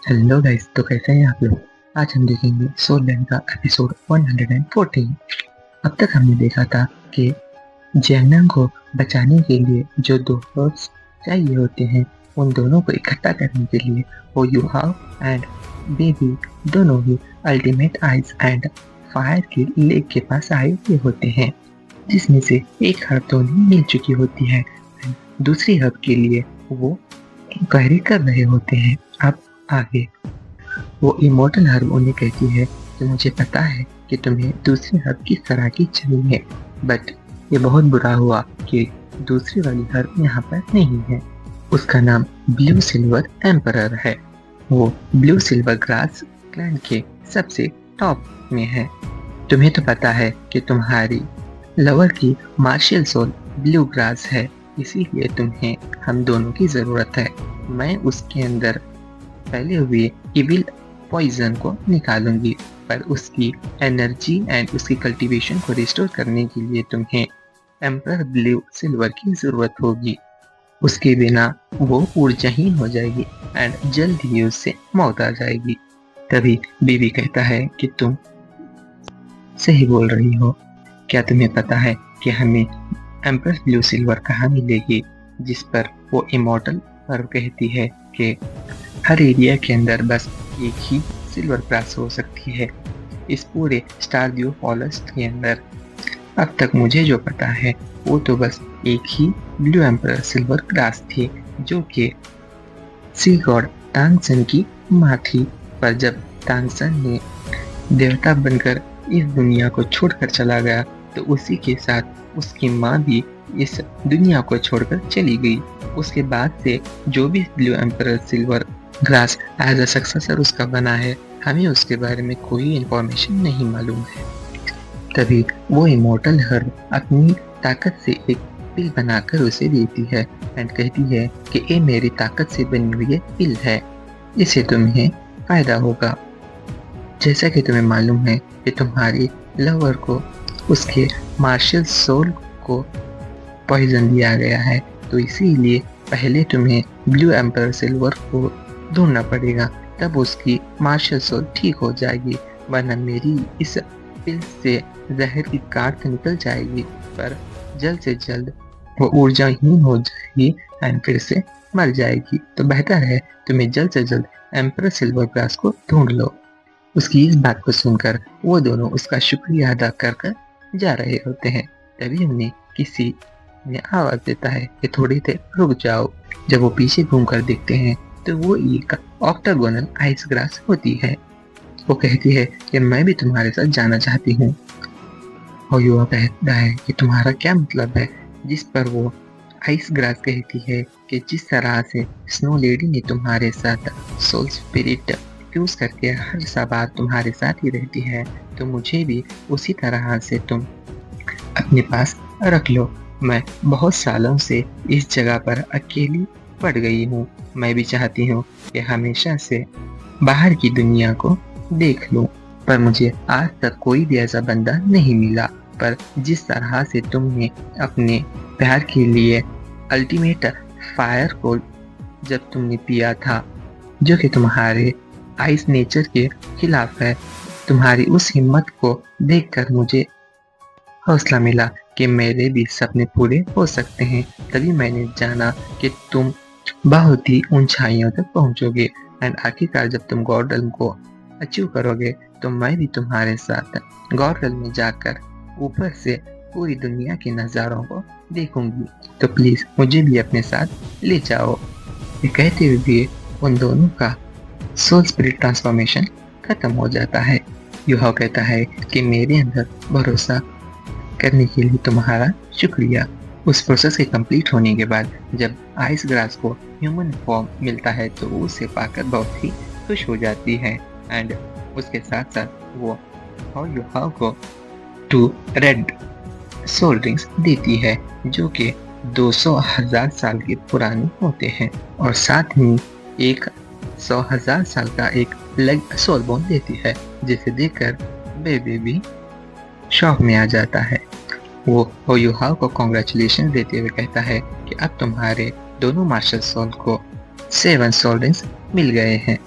Hello guys, तो कैसे हैं आप लोग। आज हम देखेंगे सोल लैंड का एपिसोड 114। अब तक हमने देखा था कि जैनंग को बचाने के लिए जो दो हर्ब्स चाहिए होते हैं, उन दोनों को इकट्ठा करने के लिए वो यूहाओ एंड बेबी दोनों ही अल्टीमेट आइस एंड फायर के लेक के पास आए हुए होते हैं, जिसमें से एक हर्ब तो उन्हें मिल चुकी होती है and दूसरी हर्ब के लिए वो इंक्वायरी कर रहे होते हैं। अब आगे वो इमोर्टल हर्ब उन्हें कहती है कि मुझे पता है कि तुम्हें दूसरी हर्ब किस तरह की चाहिए, बट ये बहुत बुरा हुआ कि दूसरी वाली हर्ब यहाँ पर नहीं है। उसका नाम ब्लू सिल्वर एम्परर है। वो ब्लू सिल्वर ग्रास क्लैन के सबसे टॉप में है। तुम्हें तो पता है कि तुम्हारी लवर की मार्शल सोल ब्लू ग्रास है, इसीलिए तुम्हें हम दोनों की जरूरत है। मैं उसके अंदर फैले हुए इविल पॉइजन को निकालूंगी, पर उसकी एनर्जी एंड उसकी कल्टीवेशन को रिस्टोर करने के लिए तुम्हें एम्परर ब्लू सिल्वर की जरूरत होगी। उसके बिना वो ऊर्जाहीन हो जाएगी एंड जल्द ही उससे मौत आ जाएगी। तभी बेबी कहता है कि तुम सही बोल रही हो। क्या तुम्हें पता है कि हमें एम्परर ब्लू सिल्वर कहाँ मिलेगी। जिस पर वो इमॉर्टल पर कहती है कि हर एरिया के अंदर बस एक ही सिल्वर ग्रास हो सकती है इस पूरे स्टारड्यू फॉरेस्ट के अंदर। अब तक मुझे जो पता है वो तो बस एक ही ब्लू एम्परर सिल्वर ग्रास थी, जो कि सी गॉड तांगसन की माँ थी। पर जब तांगसन ने देवता बनकर इस दुनिया को छोड़कर चला गया, तो उसी के साथ उसकी माँ भी इस दुनिया को छोड़कर चली गई। उसके बाद से जो भी blue emperor silver grass as a successor उसका बना है, हमें उसके बारे में कोई इन्फॉर्मेशन नहीं मालूम है। तभी वो इमोर्टल हर्ब अपनी ताकत से एक पिल बनाकर उसे देती है एंड कहती है कि ये मेरी ताकत से बनी हुई पिल है, इससे तुम्हें फायदा होगा। जैसा कि तुम्हें मालूम है कि तुम्हारी लवर को उसके मार्शल सोल को पॉइजन दिया गया है, तो इसीलिए पहले तुम्हें ब्लू एम्परर सिल्वर को ढूंढना पड़ेगा, तब उसकी मार्शल सोल ठीक हो जाएगी। वरना मेरी इस पिल से जहर की काट निकल जाएगी, पर जल्द से जल्द वो ऊर्जाहीन हो जाएगी एंड फिर से मर जाएगी। तो बेहतर है तुम्हें जल्द से जल्द एम्परर सिल्वर ग्रास को ढूंढ लो। उसकी इस बात को सुनकर वो दोनों उसका शुक्रिया अदा कर कर जा रहे होते हैं। तभी उन्हें किसी ने आवाज देता है कि थोड़ी देर रुक जाओ। जब वो पीछे घूमकर देखते हैं तो वो एक ऑक्टागोनल आइस ग्रास होती है। वो कहती है कि मैं भी तुम्हारे साथ जाना चाहती हूँ। और युवा कहता है कि तुम्हारा क्या मतलब है। जिस पर वो आइस ग्रास कहती है कि जिस तरह से स्नो लेडी ने तुम्हारे साथ सोल स्पिरिट फ्यूज करके हर बार तुम्हारे साथ ही रहती है, तो मुझे भी उसी तरह से तुम अपने पास रख लो। मैं बहुत सालों से इस जगह पर अकेली पड़ गई हूँ। मैं भी चाहती हूँ कि हमेशा से बाहर की दुनिया को देख लूं, पर मुझे आज तक कोई भी ऐसा बंदा नहीं मिला। पर जिस तरह से तुमने अपने प्यार के लिए अल्टीमेट फायर को जब तुमने पिया था, जो कि तुम्हारे आइस नेचर के खिलाफ है, तुम्हारी उस हिम्मत को देखकर मुझे हौसला मिला कि मेरे भी सपने पूरे हो सकते हैं। तभी मैंने जाना कि तुम बहुत ही ऊंचाइयों तक पहुंचोगे एंड आखिरकार जब तुम गॉर्डन को अचीव करोगे, तो मैं भी तुम्हारे साथ गॉर्डन में जाकर ऊपर से पूरी दुनिया के नज़ारों को देखूंगी। तो प्लीज मुझे भी अपने साथ ले जाओ। ये कहते हुए भी उन दोनों का सोल स्पिरिट ट्रांसफॉर्मेशन खत्म हो जाता है। युहाव कहता है कि मेरे अंदर भरोसा करने के लिए तुम्हारा शुक्रिया। उस प्रोसेस के कंप्लीट होने के बाद जब आइस ग्रास को ह्यूमन फॉर्म मिलता है, तो वो उसे पाकर बहुत ही खुश हो जाती है एंड उसके साथ साथ वो युहाव को 2 रेड सोल रिंग्स देती है, जो कि 200,000 साल के पुराने होते हैं, और साथ ही 100,000 साल का एक लेग सोल बोन देती है, जिसे देखकर बेबी भी शॉक में आ जाता है। वो युहाव को कॉन्ग्रेचुलेशन देते हुए कहता है कि अब तुम्हारे दोनों मार्शल सोल को 7 सोल रिंग्स मिल गए हैं।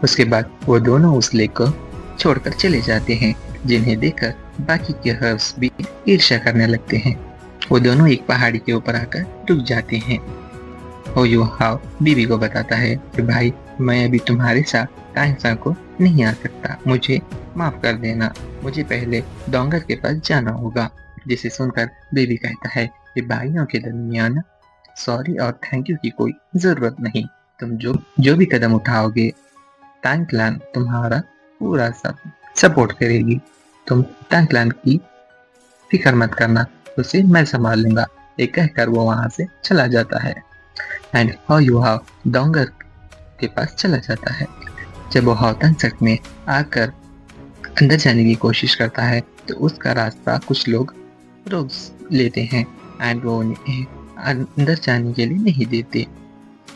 उसके बाद वो दोनों उस लेक को छोड़कर चले जाते हैं, जिन्हें देखकर बाकी के हर्ब्स भी ईर्ष्या करने लगते हैं। वो दोनों एक पहाड़ी के ऊपर आकर रुक जाते हैं। हो यू हाव बीबी को बताता है कि भाई, मैं अभी तुम्हारे साथ टाइम को नहीं आ सकता, मुझे माफ कर देना, मुझे पहले डोंगर के पास जाना होगा। जिसे सुनकर बेबी कहता है कि भाइयों के दरमियान सॉरी और थैंक यू की कोई जरूरत नहीं। तुम जो भी कदम उठाओगे, टैंकलैन तुम्हारा पूरा सब सपोर्ट करेगी। तुम टैंकलैन की फिक्र मत करना, उसे मैं संभाल लूंगा। ये कहकर वो वहां से चला जाता है एंड हाउ यू हाव डोंगर के पास चला जाता है। जब वो हाउतंगसक में आकर अंदर जाने की कोशिश करता है तो उसका रास्ता कुछ लोग रोक लेते हैं एंड वो उन्हें अंदर जाने के लिए नहीं देते।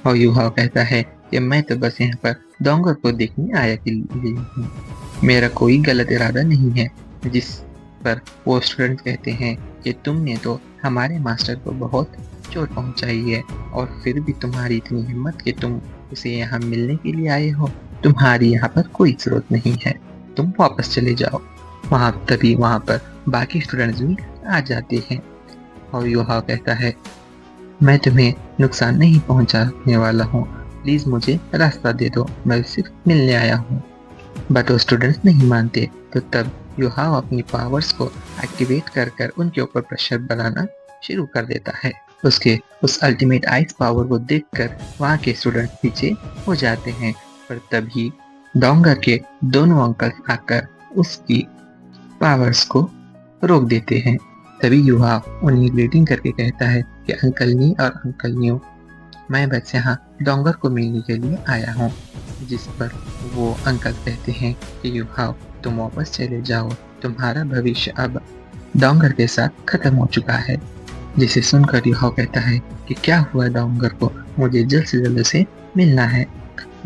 हाउ यू हाव कहता है कि मैं तो बस यहाँ पर डोंगर को देखने आया के लिए हूँ, मेरा कोई गलत इरादा नहीं है। जिस पर वो स्टूडेंट कहते हैं कि तुमने तो हमारे मास्टर को बहुत चोट पहुंचाई है और फिर भी तुम्हारी इतनी हिम्मत कि तुम उसे यहाँ मिलने के लिए आए हो। तुम्हारी यहाँ पर कोई जरूरत नहीं है, तुम वापस चले जाओ। तभी वहाँ पर बाकी स्टूडेंट्स भी आ जाते हैं और यूहा कहता है मैं तुम्हें नुकसान नहीं पहुंचाने वाला हूँ, प्लीज मुझे रास्ता दे दो, मैं सिर्फ मिलने आया हूँ। बट वो स्टूडेंट्स नहीं मानते। तो तब यूहाव अपनी पावर्स को एक्टिवेट कर उनके ऊपर प्रेशर बनाना शुरू कर देता है। उसके उस अल्टीमेट आइस पावर को देखकर वहाँ के स्टूडेंट्स पीछे हो जाते हैं, पर तभी डोंगर के दोनों अंकल्स आकर उसकी पावर्स को रोक देते हैं। तभी यूहाव उन्हें ग्रीटिंग करके कहता है कि अंकल नी और अंकल न्यू, मैं बस यहाँ डोंगर को मिलने के लिए आया हूँ। जिस पर वो अंकल कहते हैं कि यूहाव तुम वापस चले जाओ, तुम्हारा भविष्य अब डोंगर के साथ खत्म हो चुका है। जिसे सुनकर यूहाव कहता है कि क्या हुआ डोंगर को, मुझे जल्द से जल्द से मिलना है।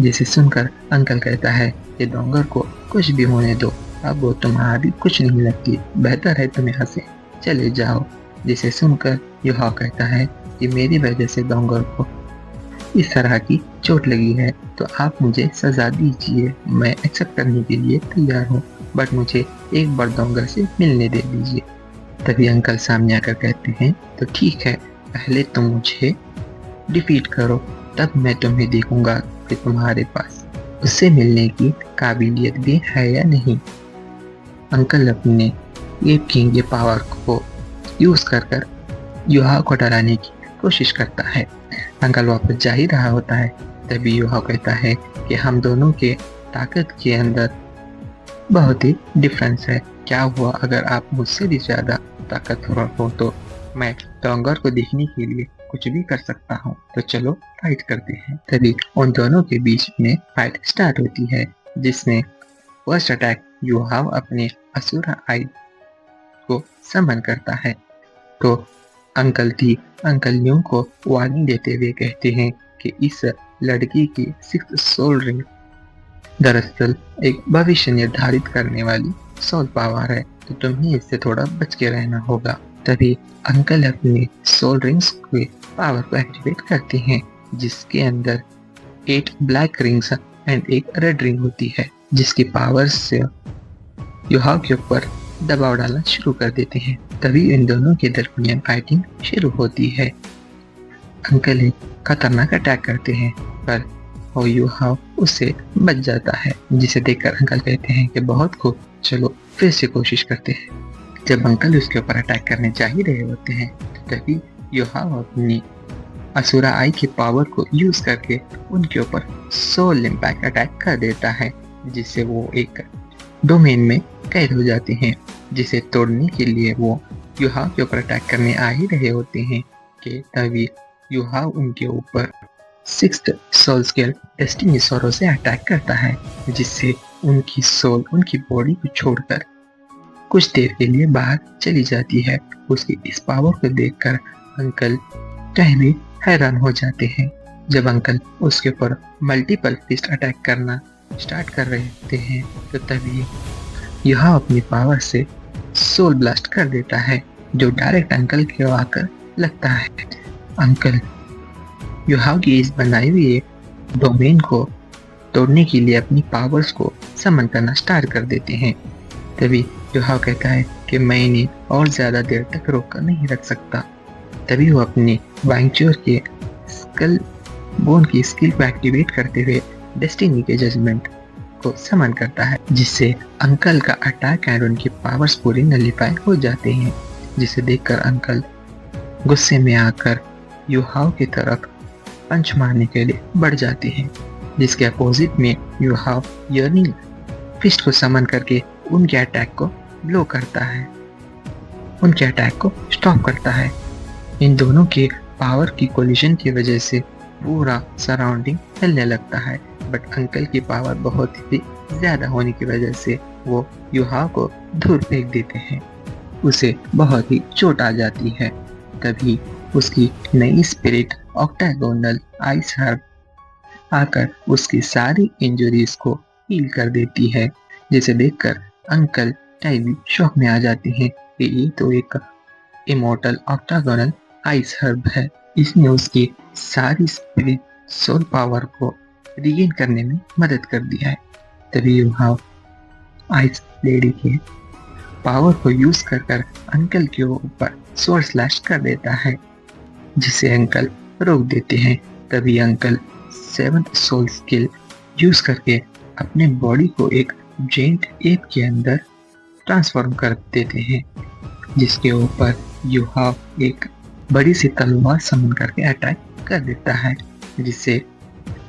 जिसे सुनकर अंकल कहता है कि डोंगर को कुछ भी होने दो, अब वो तुम्हारी कुछ नहीं लगती, बेहतर है तुम यहाँ से चले जाओ। जिसे सुनकर यूहाव कहता है कि मेरी वजह से डोंगर को इस तरह की चोट लगी है तो आप मुझे सजा दीजिए, मैं एक्सेप्ट करने के लिए तैयार हूँ, बट मुझे एक बार डोंगर से मिलने दे दीजिए। तभी अंकल सामने आकर कहते हैं तो ठीक है, पहले तुम मुझे डिफीट करो, तब मैं तुम्हें देखूंगा कि तुम्हारे पास उससे मिलने की काबिलियत भी है या नहीं। अंकल अपने एप किंग के पावर को यूज कर यूहाव को डराने की कोशिश करता है। अंकल वापस जा ही रहा होता है, तभी यूहाव कहता है कि हम दोनों के ताकत के अंदर बहुत ही डिफरेंस है, क्या हुआ अगर आप मुझसे भी ज्यादा ताकतवर हो तो मैं डोंगर को देखने के लिए कुछ भी कर सकता हूँ, तो चलो फाइट करते हैं। तभी उन दोनों के बीच में फाइट स्टार्ट होती है, जिसमें फर्स्ट अटैक यूहाव अपने असुरा आई को समन करता है। तो अंकल न्यू को वार्निंग देते हुए कहते हैं कि इस लड़की की 6th सोल रिंग दरअसल एक भविष्य निर्धारित करने वाली सोल पावर है, तो तुम्हें इससे थोड़ा बच के रहना होगा। तभी अंकल अपने सोल रिंग्स के पावर को एक्टिवेट करते हैं, जिसके अंदर 8 ब्लैक रिंग्स एंड एक रेड रिंग होती है, जिसकी पावर से यूहाव के ऊपर दबाव डालना शुरू कर देते हैं। तभी इन दोनों के दरमियान फाइटिंग शुरू होती है। अंकल एक खतरनाक अटैक करते हैं, पर हो यूहाव उससे बच जाता है, जिसे देखकर अंकल कहते हैं कि बहुत खूब, चलो फिर से कोशिश करते हैं। जब अंकल उसके ऊपर अटैक करने जा ही रहे होते हैं, तभी यूहाव अपनी असुरा आई की पावर को यूज करके उनके ऊपर सोल इम्पैक्ट अटैक कर देता है, जिससे वो एक डोमेन में कैद हो जाते हैं, जिसे तोड़ने के लिए वो यूहाव के ऊपर अटैक करने आ ही रहे होते हैं कि तभी यूहाव उनके ऊपर 6th सोल स्केल डेस्टिनी सोरो से अटैक करता है, जिससे उनकी सोल उनकी बॉडी को छोड़कर कुछ देर के लिए बाहर चली जाती है। उसकी इस पावर को देखकर अंकल पहले हैरान हो जाते हैं। जब अंकल उसके ऊपर मल्टीपल फिस्ट अटैक करना स्टार्ट कर रहे होते हैं, तो तभी यह अपनी पावर से सोल ब्लास्ट कर देता है, जो डायरेक्ट अंकल के आकर लगता है। अंकल यूहाव की इस बनाई हुई डोमेन को तोड़ने के लिए अपनी पावर्स को समन करना स्टार्ट कर देते हैं। तभी युहाव कहता है कि मैं इन्हें और ज्यादा देर तक रोक कर नहीं रख सकता। तभी वो अपने वांगचोर के स्कल बोन की स्किल को एक्टिवेट करते हुए डेस्टिनी के जजमेंट को समन करता है, जिससे अंकल का अटैक एंड उनकी पावर्स पूरी नलिफाई हो जाते हैं। जिसे देखकर अंकल गुस्से में आकर युहाव की तरफ पंच मारने के लिए बढ़ जाते हैं, जिसके अपोजिट में युहाव यर्निंग फिस्ट को समन करके उनके अटैक को ब्लो करता है, उनके अटैक को स्टॉप करता है। इन दोनों के पावर की कोलिजन की वजह से पूरा सराउंडिंग हिलने लगता है, बट अंकल की पावर बहुत ही ज्यादा होने की वजह से वो युहाव को दूर फेंक देते हैं। उसे बहुत ही चोट आ जाती है। तभी उसकी नई स्पिरिट ऑक्टागोनल आइस हर्ब आकर उसकी सारी इंजरीज को हील कर देती है, जिसे देखकर अंकल टाइवी शॉक में आ जाते हैं कि ये तो एक इमोर्टल ऑक्टागोनल आइस हर्ब है। इसने उसकी सारी स्पिरिट सोल पावर को रिगेन करने में मदद कर दिया है। तभी युहाव आइस लेडी के पावर को यूज कर अंकल के ऊपर स्वॉर्ड स्लैश कर देता है, जिसे अंकल रोक देते हैं। तभी uncle 7th soul skill use करके अपने बॉडी को एक जेंट एप के अंदर ट्रांसफॉर्म कर देते हैं, जिसके ऊपर युहाव एक बड़ी सी तलवार समन करके अटैक कर देता है, जिससे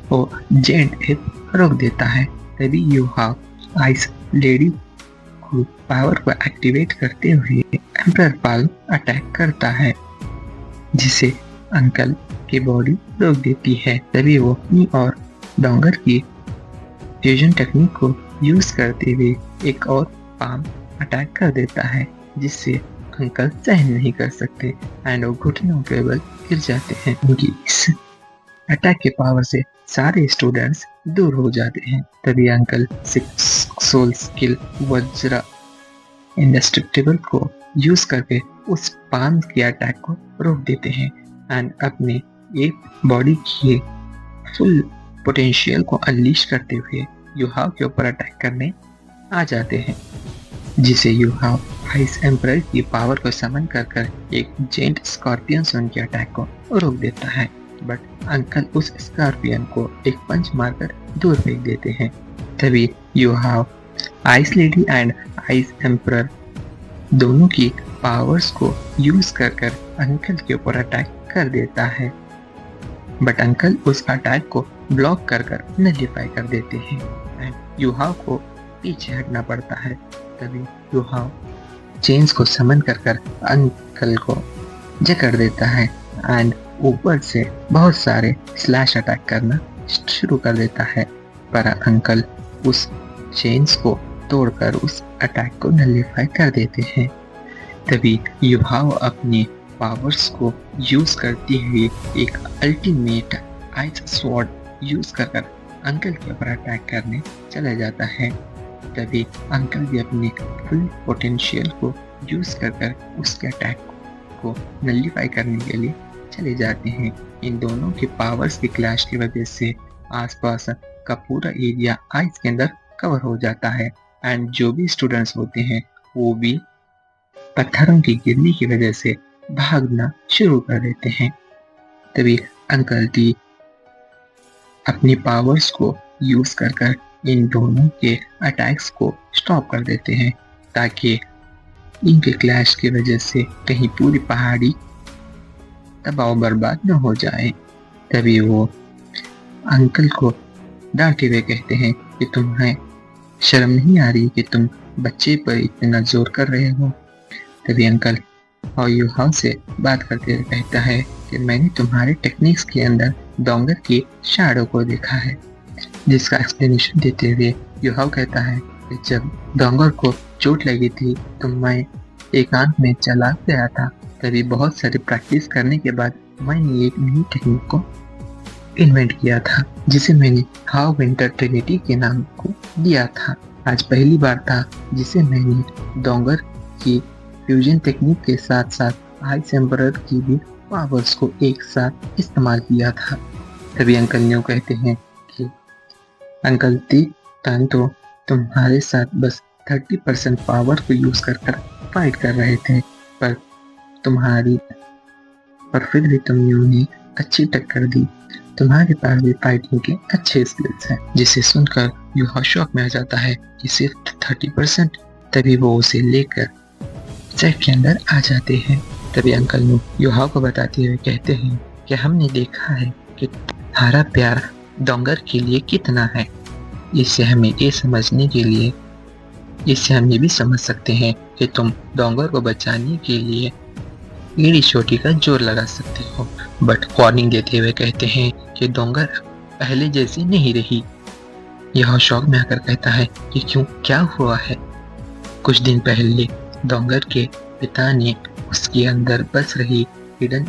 वो जेंट एप रोक देता है। तभी युहाव आइस लेडी को पावर को एक्टिवेट करते हुए एम्परर पाल अटैक करता है, जिसे अंकल की बॉडी रोक देती है। तभी वो नी और डोंगर की फ्यूजन टेक्निक को यूज करते हुए एक और पाम अटैक कर देता है, जिससे अंकल सहन नहीं कर सकते एंड वो घुटनों के बल गिर जाते हैं। उनकी इस अटैक के पावर से सारे स्टूडेंट्स दूर हो जाते हैं। तभी uncle 6 soul skill Vajra indestructible को यूज करके उस पाम की अटैक को रोक देते हैं एंड अपने एक बॉडी की फुल पोटेंशियल को अनलीश करते हुए युहाव के ऊपर अटैक करने आ जाते हैं, जिसे युहाव आइस एम्परर की पावर को समन कर एक जेंट स्कॉर्पियन से उनके अटैक को रोक देता है। बट अंकल उस स्कॉर्पियन को एक पंच मारकर दूर फेंक देते हैं। तभी युहाव ice lady and ice emperor दोनों की पावर्स को यूज कर अंकल के ऊपर अटैक कर देता है, बट अंकल उस अटैक को ब्लॉक कर नलिफाई कर देते हैं एंड युहाव को पीछे हटना पड़ता है। तभी युहाव चेन्स को समन कर अंकल को जकड़ देता है एंड ऊपर से बहुत सारे स्लैश अटैक करना शुरू कर देता है, पर अंकल उस चेन्स को तोड़कर उस अटैक को नलिफाई कर देते हैं। तभी युहाव अपनी पावर्स को यूज करते हुए एक अल्टीमेट आइस स्वॉर्ड यूज कर अंकल के ऊपर अटैक करने चला जाता है। तभी अंकल भी अपने फुल पोटेंशियल को यूज कर उसके अटैक को नलिफाई करने के लिए चले जाते हैं। इन दोनों के पावर्स की क्लैश की वजह से आसपास का पूरा एरिया आइस के अंदर कवर हो जाता है एंड जो भी स्टूडेंट्स होते हैं वो भी पत्थरों की गिरने की वजह से भागना शुरू कर देते हैं। तभी अंकल टी अपनी पावर्स को यूज कर इन दोनों के अटैक्स को स्टॉप कर देते हैं, ताकि इनके क्लैश की वजह से कहीं पूरी पहाड़ी तबाह बर्बाद न हो जाए। तभी वो अंकल को डांटे हुए कहते हैं कि तुम्हें शर्म नहीं आ रही कि तुम बच्चे पर इतना जोर कर रहे हो। तभी अंकल और युहाव से बात करते हुए कहता है कि मैंने तुम्हारे टेक्निक्स के अंदर डोंगर की शैडो को देखा है, जिसका एक्सप्लेनेशन देते हुए युहाव कहता है कि जब डोंगर को चोट लगी थी तो मैं एकांत में चला गया था। तभी बहुत सारी प्रैक्टिस करने के बाद मैंने एक नई टेक्निक को इन्वेंट किया था, जिसे मैंने हाउ विंटर ट्रिनिटी के नाम को दिया था। आज पहली बार था जिसे मैंने डोंगर की फ्यूजन टेक्निक के साथ साथ आइस एम्परर की भी पावर्स को एक साथ इस्तेमाल किया था। तभी अंकल न्यू कहते हैं कि अंकल तीन तो तुम्हारे साथ बस 30% पावर को यूज कर फाइट कर रहे थे, पर तुम्हारी पर फिर भी तुमने उन्हें अच्छी टक्कर दी। तुम्हारे पास भी फाइटिंग के अच्छे स्किल्स हैं। जिसे सुनकर यूहा शॉक में आ जाता है कि सिर्फ 30%। तभी वो उसे लेकर सेफ के अंदर आ जाते हैं। तभी अंकल नु यूहा को बताते हुए कहते हैं कि हमने देखा है कि तुम्हारा प्यार डोंगर के लिए कितना है। इससे हमें ये समझने के लिए इससे हम ये भी समझ सकते हैं कि तुम डोंगर को बचाने के लिए एड़ी चोटी का जोर लगा सकते हो। बट वार्निंग देते हुए कहते हैं कि डोंगर पहले जैसी नहीं रही। यह शौक में आकर कहता है कि क्यों, क्या हुआ है। कुछ दिन पहले डोंगर के पिता ने उसके अंदर बस रही हिडन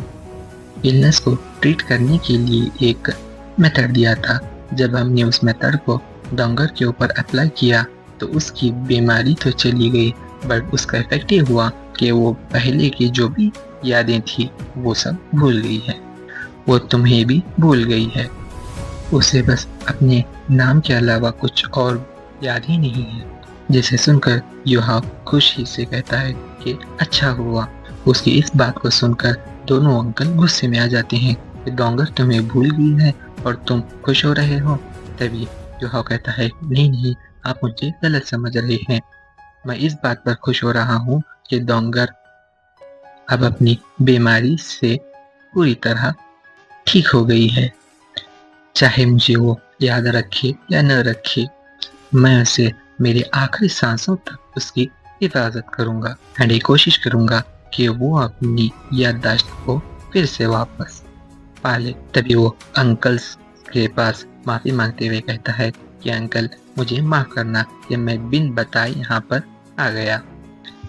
इलनेस को ट्रीट करने के लिए एक मेथड दिया था। जब हमने उस मेथड को डोंगर के ऊपर अप्लाई किया तो उसकी बीमारी तो चली गई, बट उसका इफेक्ट ये हुआ कि वो पहले की जो भी यादें थी वो सब भूल गई है। वो तुम्हें भी भूल गई है। उसे बस अपने नाम के अलावा कुछ और याद ही नहीं है। जिसे सुनकर यूहा खुशी से कहता है कि अच्छा हुआ। उसकी इस बात को सुनकर दोनों अंकल गुस्से में आ जाते हैं कि डोंगर तुम्हें भूल गई है और तुम खुश हो रहे हो। तभी यूहा कहता है नहीं नहीं, आप मुझे गलत समझ रहे हैं। मैं इस बात पर खुश हो रहा हूँ कि डोंगर अब अपनी बीमारी से पूरी तरह ठीक हो गई है। चाहे मुझे वो याद रखे या न रखे, मैं उसे मेरे आखिरी सांसों तक उसकी हिफाजत करूंगा एंड ये कोशिश करूंगा कि वो अपनी याददाश्त को फिर से वापस पा ले। तभी वो अंकल्स के पास माफी मांगते हुए कहता है कि अंकल मुझे माफ करना कि मैं बिन बताए यहाँ पर आ गया।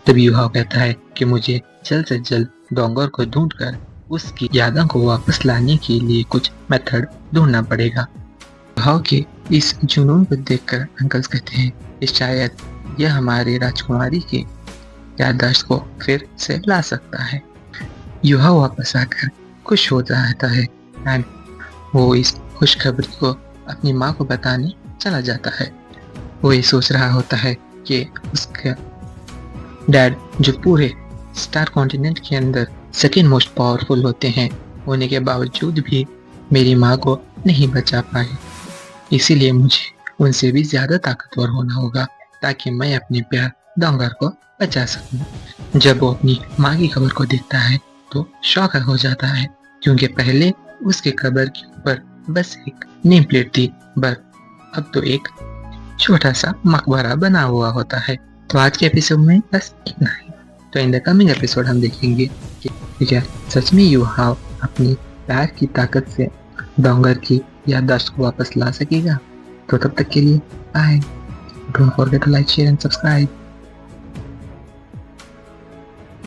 तभी यूहा कहता है कि मुझे जल्द से जल्द डोंगर को ढूंढकर उसकी यादों को वापस लाने के लिए कुछ मेथड ढूंढना पड़ेगा। यूहा के इस जुनून को देखकर अंकल्स कहते हैं कि शायद यह हमारे राजकुमारी के याददाश्त को फिर से ला सकता है। यूहा वापस आकर खुश हो जाता है एंड वो इस खुशखबरी को अपनी माँ को बताने चला जाता है। वो ये सोच रहा होता है कि उसका डैड जो पूरे स्टार कॉन्टिनेंट के अंदर सेकेंड मोस्ट पावरफुल होते हैं, होने के बावजूद भी मेरी माँ को नहीं बचा पाए। इसीलिए मुझे उनसे भी ज्यादा ताकतवर होना होगा ताकि मैं अपने प्यार डोंगर को बचा सकूं। जब वो अपनी माँ की कब्र को देखता है तो शॉक हो जाता है, क्योंकि पहले उसके कब्र के ऊपर बस एक नेम प्लेट थी, बट अब तो एक छोटा सा मकबरा बना हुआ होता है। तो आज के एपिसोड में बस इतना ही। तो इन द कमिंग एपिसोड हम देखेंगे कि क्या सच में यूहा अपनी प्यार की ताकत से डोंगर की याददाश्त को वापस ला सकेगा। तो तब तक के लिए bye. Don't forget to like, share and subscribe.